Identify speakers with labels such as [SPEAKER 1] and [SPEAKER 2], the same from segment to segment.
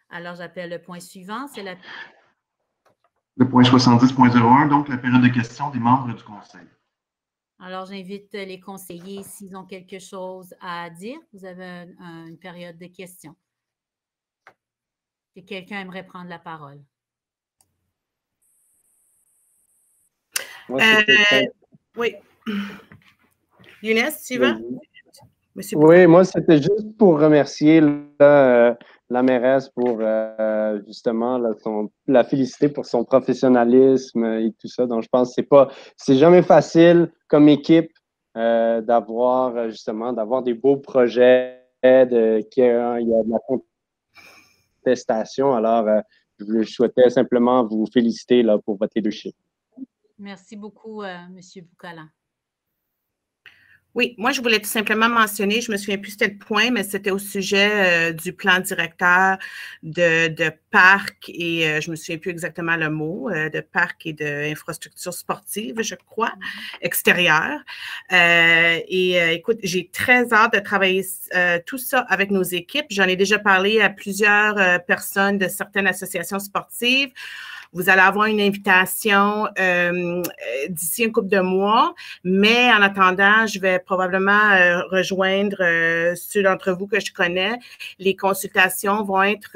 [SPEAKER 1] Alors, j'appelle le point suivant. C'est la...
[SPEAKER 2] Le point 70.01, donc la période de questions des membres du Conseil.
[SPEAKER 1] Alors, j'invite les conseillers s'ils ont quelque chose à dire. Vous avez une période de questions. Si quelqu'un aimerait prendre la parole.
[SPEAKER 3] Oui. Younes, tu vas?
[SPEAKER 4] Oui, moi, c'était juste pour remercier la mairesse pour justement la féliciter pour son professionnalisme et tout ça. Donc, je pense que c'est jamais facile comme équipe d'avoir des beaux projets, qu'il y a de la contestation. Alors, je souhaitais simplement vous féliciter là, pour votre leadership.
[SPEAKER 1] Merci beaucoup, M. Boucala.
[SPEAKER 3] Oui, moi, je voulais tout simplement mentionner, je me souviens plus c'était le point, mais c'était au sujet du plan directeur de parc et je me souviens plus exactement le mot, de parc et d'infrastructures sportives, je crois, extérieures. Écoute, j'ai très hâte de travailler tout ça avec nos équipes. J'en ai déjà parlé à plusieurs personnes de certaines associations sportives. Vous allez avoir une invitation d'ici un couple de mois, mais en attendant, je vais probablement rejoindre ceux d'entre vous que je connais. Les consultations vont être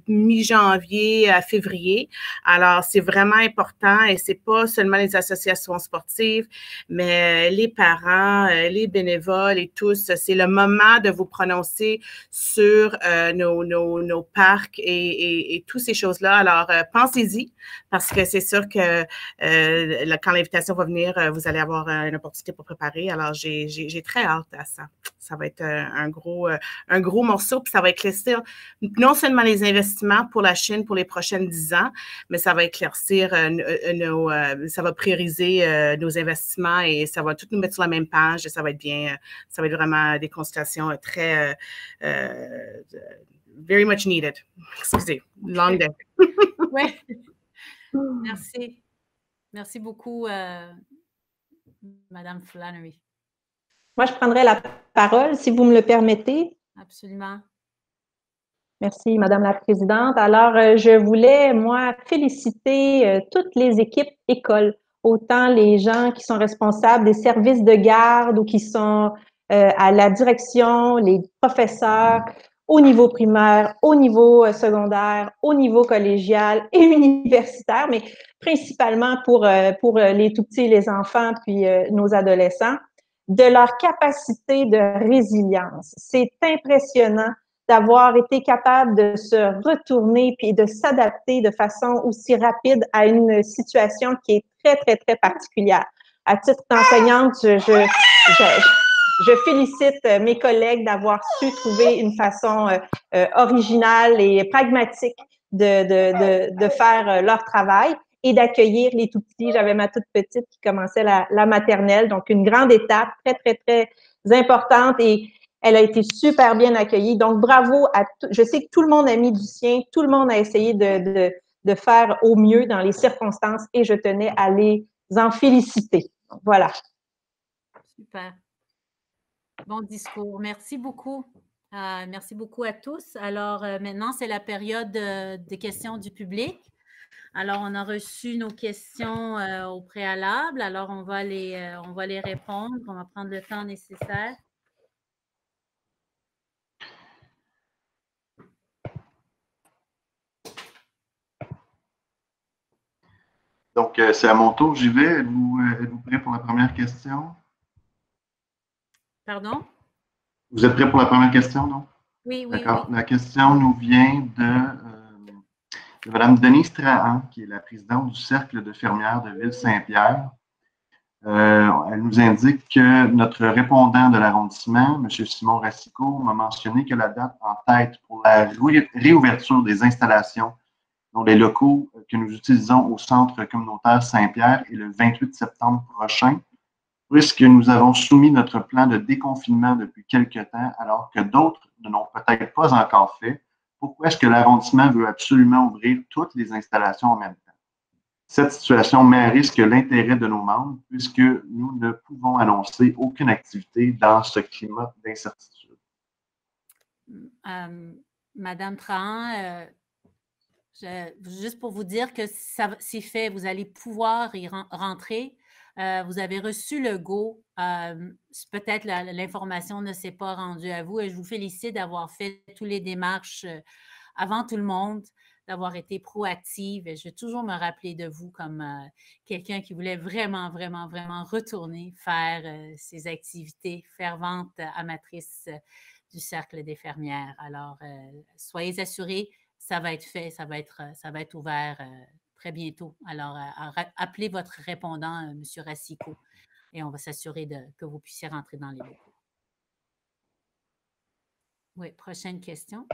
[SPEAKER 3] mi-janvier à février. Alors, c'est vraiment important et c'est pas seulement les associations sportives, mais les parents, les bénévoles et tous. C'est le moment de vous prononcer sur nos parcs et toutes ces choses-là. Alors, pensez-y. Parce que c'est sûr que quand l'invitation va venir, vous allez avoir une opportunité pour préparer. Alors, j'ai très hâte à ça. Ça va être un gros morceau, puis ça va éclaircir non seulement les investissements pour la Chine pour les prochaines 10 ans, mais ça va éclaircir ça va prioriser nos investissements et ça va tout nous mettre sur la même page. Et ça va être bien, ça va être vraiment des consultations très very much needed. Excusez, long day.
[SPEAKER 1] Oui. Merci. Merci beaucoup, Madame Flannery.
[SPEAKER 5] Moi, je prendrai la parole, si vous me le permettez.
[SPEAKER 1] Absolument.
[SPEAKER 5] Merci, Madame la Présidente. Alors, je voulais, moi, féliciter toutes les équipes écoles, autant les gens qui sont responsables des services de garde ou qui sont à la direction, les professeurs, au niveau primaire, au niveau secondaire, au niveau collégial et universitaire, mais principalement pour les tout-petits, les enfants, puis nos adolescents, de leur capacité de résilience. C'est impressionnant d'avoir été capable de se retourner puis de s'adapter de façon aussi rapide à une situation qui est très, très, très particulière. À titre d'enseignante, je félicite mes collègues d'avoir su trouver une façon originale et pragmatique de faire leur travail et d'accueillir les tout-petits. J'avais ma toute petite qui commençait la maternelle, donc une grande étape très, très, très importante et elle a été super bien accueillie. Donc, bravo à je sais que tout le monde a mis du sien, tout le monde a essayé de faire au mieux dans les circonstances et je tenais à les en féliciter. Voilà.
[SPEAKER 1] Super. Bon discours. Merci beaucoup. Merci beaucoup à tous. Alors, maintenant, c'est la période des questions du public. Alors, on a reçu nos questions au préalable. Alors, on va les répondre. On va prendre le temps nécessaire.
[SPEAKER 2] Donc, c'est à mon tour, j'y vais. Êtes-vous prêts pour la première question?
[SPEAKER 1] Pardon?
[SPEAKER 2] Vous êtes prêts pour la première question, non?
[SPEAKER 1] Oui, oui.
[SPEAKER 2] D'accord.
[SPEAKER 1] Oui.
[SPEAKER 2] La question nous vient de Mme Denise Trahan, qui est la présidente du Cercle de fermières de Ville-Saint-Pierre. Elle nous indique que notre répondant de l'arrondissement, M. Simon Racicot, m'a mentionné que la date en tête pour la réouverture des installations dont les locaux que nous utilisons au Centre communautaire Saint-Pierre est le 28 septembre prochain, puisque nous avons soumis notre plan de déconfinement depuis quelque temps, alors que d'autres ne l'ont peut-être pas encore fait. Pourquoi est-ce que l'arrondissement veut absolument ouvrir toutes les installations en même temps? Cette situation met à risque l'intérêt de nos membres, puisque nous ne pouvons annoncer aucune activité dans ce climat d'incertitude.
[SPEAKER 1] Madame Trahan, Juste pour vous dire que c'est fait, vous allez pouvoir y rentrer. Vous avez reçu le go. Peut-être l'information ne s'est pas rendue à vous et je vous félicite d'avoir fait toutes les démarches avant tout le monde, d'avoir été proactive. Et je vais toujours me rappeler de vous comme quelqu'un qui voulait vraiment, vraiment, vraiment retourner faire ses activités ferventes amatrices du Cercle des fermières. Alors, soyez assurés, ça va être fait, ça va être ouvert très bientôt. Alors, appelez votre répondant, M. Racicot, et on va s'assurer que vous puissiez rentrer dans les locaux. Oui, prochaine question.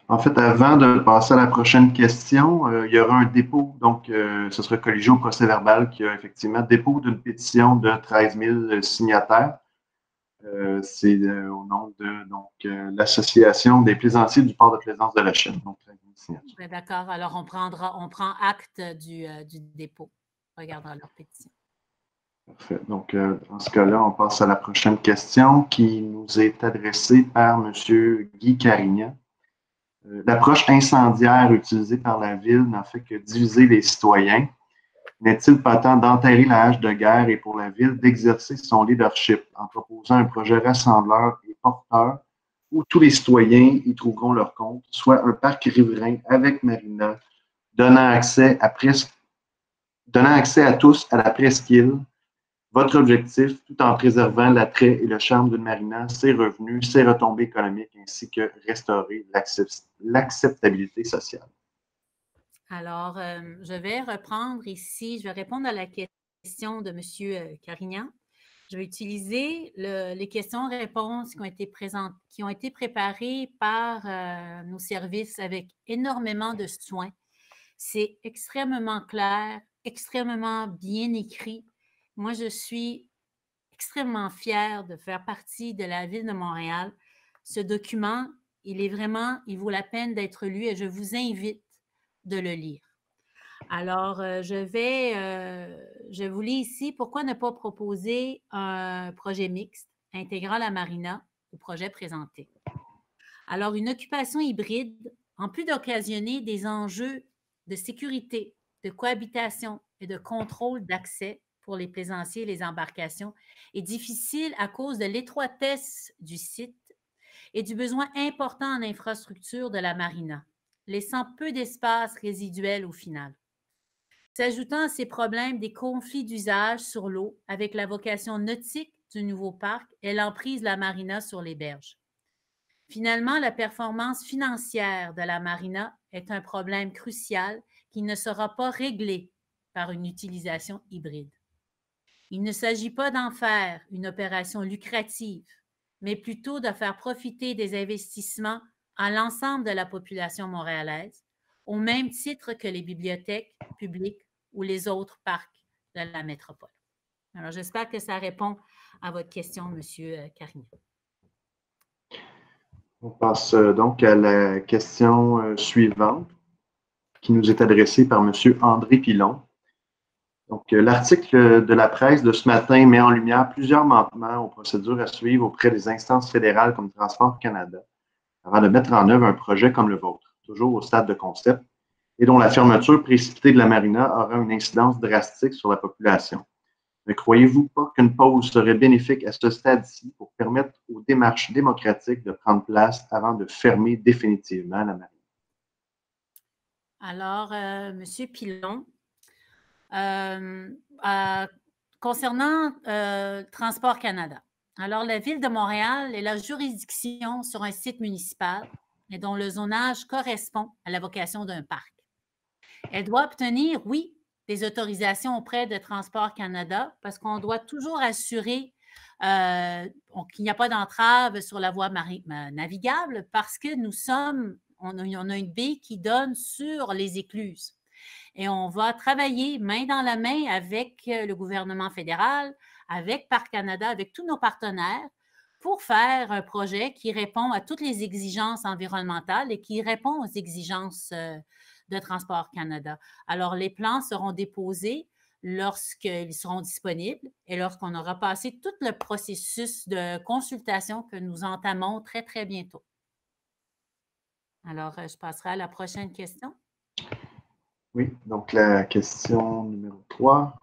[SPEAKER 2] En fait, avant de passer à la prochaine question, il y aura un dépôt, donc ce sera colligé au procès-verbal qui a effectivement dépôt d'une pétition de 13 000 signataires. C'est au nom de l'Association des plaisanciers du port de plaisance de la Chine. Donc,
[SPEAKER 1] d'accord. Alors, on prend acte du dépôt. On regardera leur pétition.
[SPEAKER 2] Parfait. Donc, dans ce cas-là, on passe à la prochaine question qui nous est adressée par M. Guy Carignan. L'approche incendiaire utilisée par la Ville n'a fait que diviser les citoyens. N'est-il pas temps d'enterrer la hache de guerre et pour la Ville d'exercer son leadership en proposant un projet rassembleur et porteur où tous les citoyens y trouveront leur compte, soit un parc riverain avec marina, donnant accès à tous à la presqu'île. Votre objectif, tout en préservant l'attrait et le charme d'une marina, ses revenus, ses retombées économiques, ainsi que restaurer l'acceptabilité sociale. Alors,
[SPEAKER 1] je vais reprendre ici, je vais répondre à la question de M. Carignan. Je vais utiliser les questions-réponses qui ont été préparées par nos services avec énormément de soin. C'est extrêmement clair, extrêmement bien écrit. Moi, je suis extrêmement fière de faire partie de la Ville de Montréal. Ce document, il vaut la peine d'être lu et je vous invite de le lire. Alors, je vous lis ici, pourquoi ne pas proposer un projet mixte intégrant la marina au projet présenté? Alors, une occupation hybride, en plus d'occasionner des enjeux de sécurité, de cohabitation et de contrôle d'accès pour les plaisanciers et les embarcations, est difficile à cause de l'étroitesse du site et du besoin important en infrastructure de la marina, laissant peu d'espace résiduel au final. S'ajoutant à ces problèmes des conflits d'usage sur l'eau avec la vocation nautique du nouveau parc et l'emprise de la marina sur les berges. Finalement, la performance financière de la marina est un problème crucial qui ne sera pas réglé par une utilisation hybride. Il ne s'agit pas d'en faire une opération lucrative, mais plutôt de faire profiter des investissements à l'ensemble de la population montréalaise, au même titre que les bibliothèques publiques ou les autres parcs de la métropole. Alors, j'espère que ça répond à votre question, M. Carignan.
[SPEAKER 2] On passe donc à la question suivante qui nous est adressée par M. André Pilon. Donc, l'article de la presse de ce matin met en lumière plusieurs manquements aux procédures à suivre auprès des instances fédérales comme Transport Canada avant de mettre en œuvre un projet comme le vôtre, toujours au stade de concept, et dont la fermeture précipitée de la marina aura une incidence drastique sur la population. Ne croyez-vous pas qu'une pause serait bénéfique à ce stade-ci pour permettre aux démarches démocratiques de prendre place avant de fermer définitivement la marina?
[SPEAKER 1] Alors, M. Pilon, concernant Transport Canada, alors la Ville de Montréal est la juridiction sur un site municipal et dont le zonage correspond à la vocation d'un parc. Elle doit obtenir, oui, des autorisations auprès de Transport Canada parce qu'on doit toujours assurer qu'il n'y a pas d'entrave sur la voie navigable parce que on a une baie qui donne sur les écluses. Et on va travailler main dans la main avec le gouvernement fédéral, avec Parc Canada, avec tous nos partenaires pour faire un projet qui répond à toutes les exigences environnementales et qui répond aux exigences de Transport Canada. Alors, les plans seront déposés lorsqu'ils seront disponibles et lorsqu'on aura passé tout le processus de consultation que nous entamons très, très bientôt. Alors, je passerai à la prochaine question.
[SPEAKER 2] Oui, donc la question numéro 3.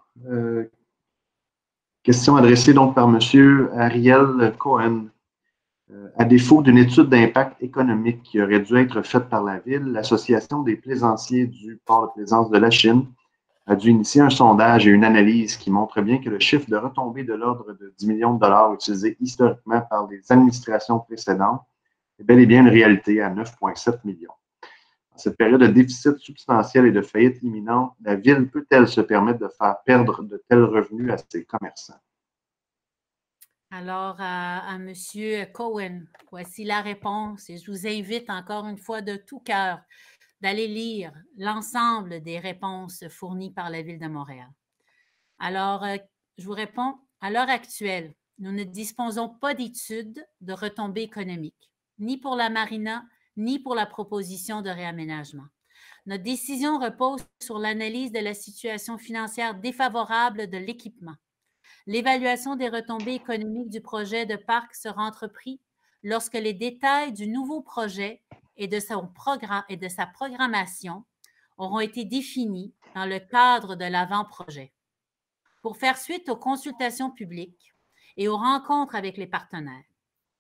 [SPEAKER 2] Question adressée donc par M. Ariel Cohen. À défaut d'une étude d'impact économique qui aurait dû être faite par la Ville, l'Association des plaisanciers du port de plaisance de la Chine a dû initier un sondage et une analyse qui montre bien que le chiffre de retombée de l'ordre de 10 millions de dollars utilisé historiquement par les administrations précédentes est bel et bien une réalité à 9,7 millions. En cette période de déficit substantiel et de faillite imminente, la Ville peut-elle se permettre de faire perdre de tels revenus à ses commerçants?
[SPEAKER 1] Alors, à M. Cohen, voici la réponse et je vous invite encore une fois de tout cœur d'aller lire l'ensemble des réponses fournies par la Ville de Montréal. Alors, je vous réponds, à l'heure actuelle, nous ne disposons pas d'études de retombées économiques, ni pour la marina, ni pour la proposition de réaménagement. Notre décision repose sur l'analyse de la situation financière défavorable de l'équipement. L'évaluation des retombées économiques du projet de parc sera entreprise lorsque les détails du nouveau projet et de sa programmation auront été définis dans le cadre de l'avant-projet. Pour faire suite aux consultations publiques et aux rencontres avec les partenaires,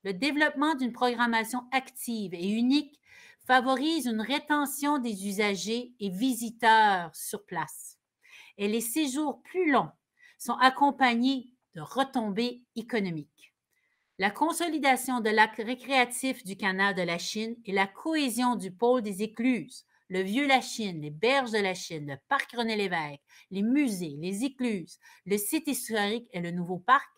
[SPEAKER 1] le développement d'une programmation active et unique favorise une rétention des usagers et visiteurs sur place. Et les séjours plus longs sont accompagnés de retombées économiques. La consolidation de l'acte récréatif du canal de la Chine et la cohésion du pôle des écluses, le Vieux-Lachine, les berges de la Chine, le parc René-Lévesque, les musées, les écluses, le site historique et le nouveau parc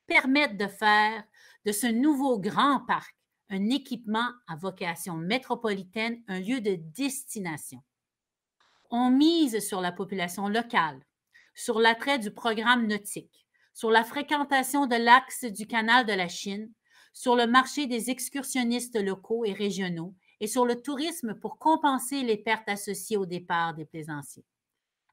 [SPEAKER 1] permettent de faire de ce nouveau grand parc un équipement à vocation métropolitaine, un lieu de destination. On mise sur la population locale, sur l'attrait du programme nautique, sur la fréquentation de l'axe du canal de la Chine, sur le marché des excursionnistes locaux et régionaux et sur le tourisme pour compenser les pertes associées au départ des plaisanciers.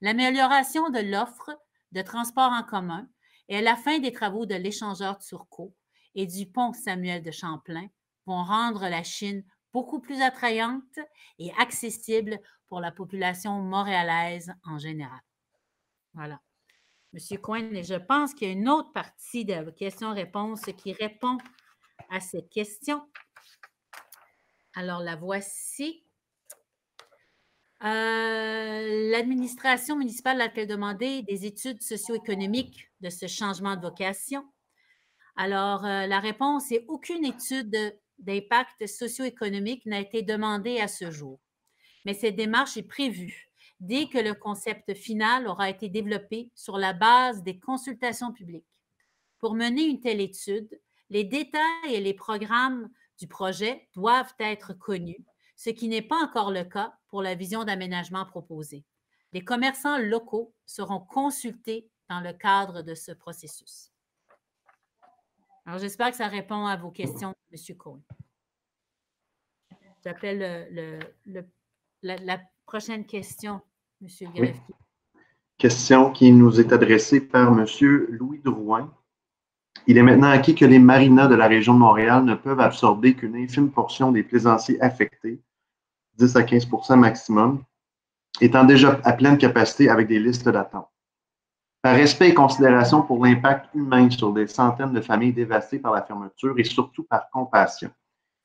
[SPEAKER 1] L'amélioration de l'offre de transport en commun et la fin des travaux de l'échangeur de Turcot et du pont Samuel de Champlain vont rendre la Chine beaucoup plus attrayante et accessible pour la population montréalaise en général. Voilà. Monsieur Cohen, et je pense qu'il y a une autre partie de la question-réponse qui répond à cette question. Alors, la voici. L'administration municipale a-t-elle demandé des études socio-économiques de ce changement de vocation? Alors, la réponse est aucune étude d'impact socio-économique n'a été demandée à ce jour. Mais cette démarche est prévue dès que le concept final aura été développé sur la base des consultations publiques. Pour mener une telle étude, les détails et les programmes du projet doivent être connus, ce qui n'est pas encore le cas pour la vision d'aménagement proposée. Les commerçants locaux seront consultés dans le cadre de ce processus. Alors, j'espère que ça répond à vos questions, M. Cohen. J'appelle la prochaine question, M. le greffier.
[SPEAKER 2] Oui. Question qui nous est adressée par M. Louis Drouin. Il est maintenant acquis que les marinas de la région de Montréal ne peuvent absorber qu'une infime portion des plaisanciers affectés, 10 à 15 % maximum, étant déjà à pleine capacité avec des listes d'attente. Par respect et considération pour l'impact humain sur des centaines de familles dévastées par la fermeture et surtout par compassion,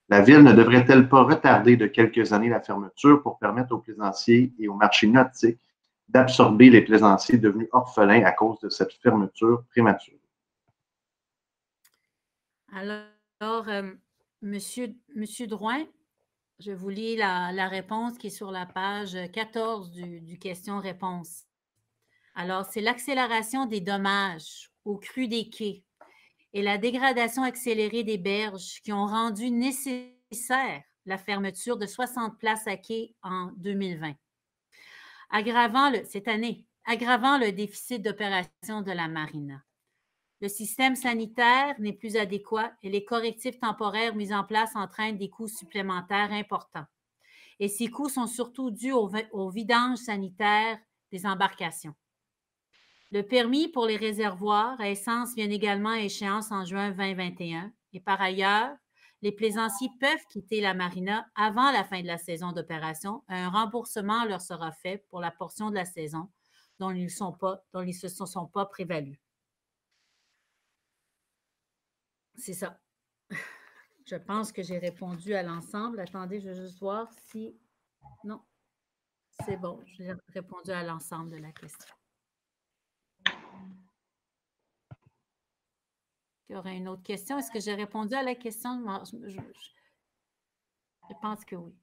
[SPEAKER 2] la Ville ne devrait-elle pas retarder de quelques années la fermeture pour permettre aux plaisanciers et au marché nautique d'absorber les plaisanciers devenus orphelins à cause de cette fermeture prématurée?
[SPEAKER 1] Alors, Monsieur Drouin, je vous lis la réponse qui est sur la page 14 du question-réponse. Alors, c'est l'accélération des dommages au cru des quais et la dégradation accélérée des berges qui ont rendu nécessaire la fermeture de 60 places à quai en 2020, aggravant le déficit d'opération de la marina. Le système sanitaire n'est plus adéquat et les correctifs temporaires mis en place entraînent des coûts supplémentaires importants. Et ces coûts sont surtout dus au vidange sanitaire des embarcations. Le permis pour les réservoirs à essence vient également à échéance en juin 2021 et par ailleurs, les plaisanciers peuvent quitter la marina avant la fin de la saison d'opération. Un remboursement leur sera fait pour la portion de la saison dont ils ne se sont pas prévalus. C'est ça. Je pense que j'ai répondu à l'ensemble. Attendez, je vais juste voir si... Non, c'est bon. J'ai répondu à l'ensemble de la question. Il y aurait une autre question. Est-ce que j'ai répondu à la question? Je pense que oui.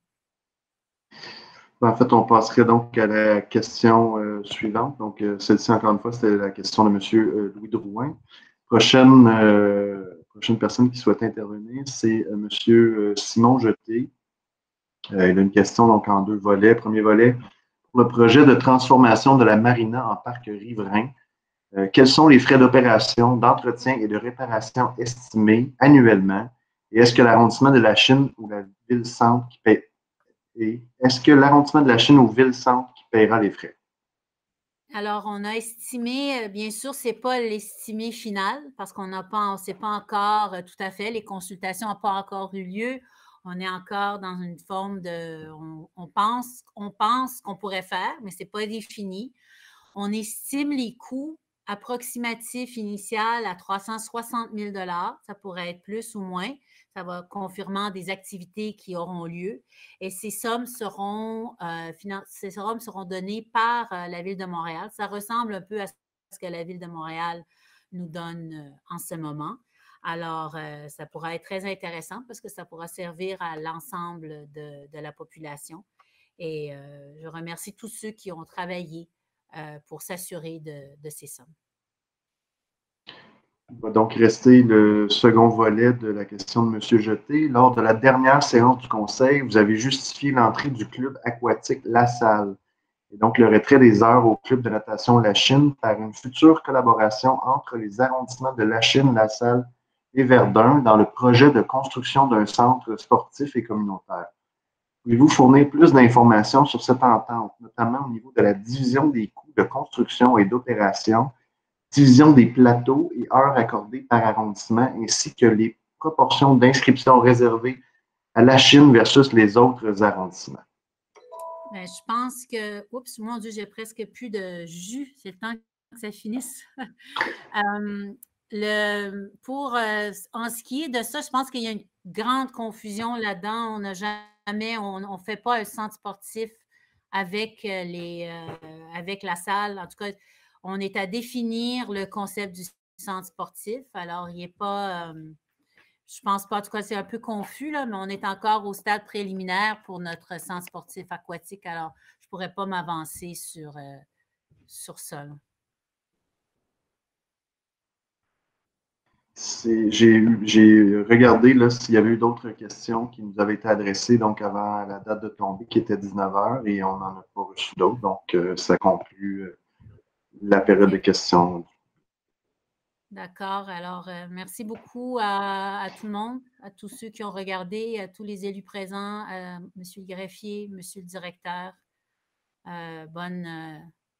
[SPEAKER 2] En fait, on passerait donc à la question suivante. Donc, celle-ci, encore une fois, c'était la question de M. Louis Drouin. Prochaine personne qui souhaite intervenir, c'est M. Simon Jeté. Il a une question donc en 2 volets. Premier volet, pour le projet de transformation de la marina en parc riverain, quels sont les frais d'opération, d'entretien et de réparation estimés annuellement? Et est-ce que l'arrondissement de la Chine ou la ville-centre qui paie est-ce que l'arrondissement de la Chine ou ville-centre qui paiera les frais?
[SPEAKER 1] Alors, on a estimé, bien sûr, ce n'est pas l'estimé final parce qu'on ne sait pas encore tout à fait, les consultations n'ont pas encore eu lieu. On est encore dans une forme de, on pense qu'on pourrait faire, mais ce n'est pas défini. On estime les coûts approximatifs initial à 360 000 $. Ça pourrait être plus ou moins. Ça va confirmant des activités qui auront lieu. Et ces sommes seront données par la Ville de Montréal. Ça ressemble un peu à ce que la Ville de Montréal nous donne en ce moment. Alors, ça pourra être très intéressant parce que ça pourra servir à l'ensemble de la population. Et je remercie tous ceux qui ont travaillé pour s'assurer de ces sommes.
[SPEAKER 2] Il va donc rester le second volet de la question de M. Jeté. Lors de la dernière séance du Conseil, vous avez justifié l'entrée du club aquatique La Salle et donc le retrait des heures au club de natation La Chine par une future collaboration entre les arrondissements de La Chine, La Salle et Verdun dans le projet de construction d'un centre sportif et communautaire. Pouvez-vous fournir plus d'informations sur cette entente, notamment au niveau de la division des coûts de construction et d'opération, division des plateaux et heures accordées par arrondissement, ainsi que les proportions d'inscriptions réservées à la Chine versus les autres arrondissements?
[SPEAKER 1] Bien, je pense que... Oups, mon Dieu, j'ai presque plus de jus. C'est le temps que ça finisse. En ce qui est de ça, je pense qu'il y a une grande confusion là-dedans. On n'a jamais, on ne fait pas un centre sportif avec la salle. En tout cas, on est à définir le concept du centre sportif. Alors, il n'est pas... je ne pense pas, en tout cas, c'est un peu confus, là, mais on est encore au stade préliminaire pour notre centre sportif aquatique. Alors, je ne pourrais pas m'avancer sur ça. Là.
[SPEAKER 2] J'ai regardé là, s'il y avait eu d'autres questions qui nous avaient été adressées donc avant la date de tombée qui était 19h et on n'en a pas reçu d'autres. Donc, ça conclut la période de questions.
[SPEAKER 1] D'accord. Alors, merci beaucoup à tout le monde, à tous ceux qui ont regardé, à tous les élus présents, à M. le greffier, M. le directeur.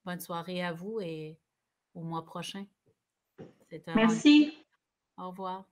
[SPEAKER 1] Bonne soirée à vous et au mois prochain.
[SPEAKER 5] Merci.
[SPEAKER 1] Au revoir.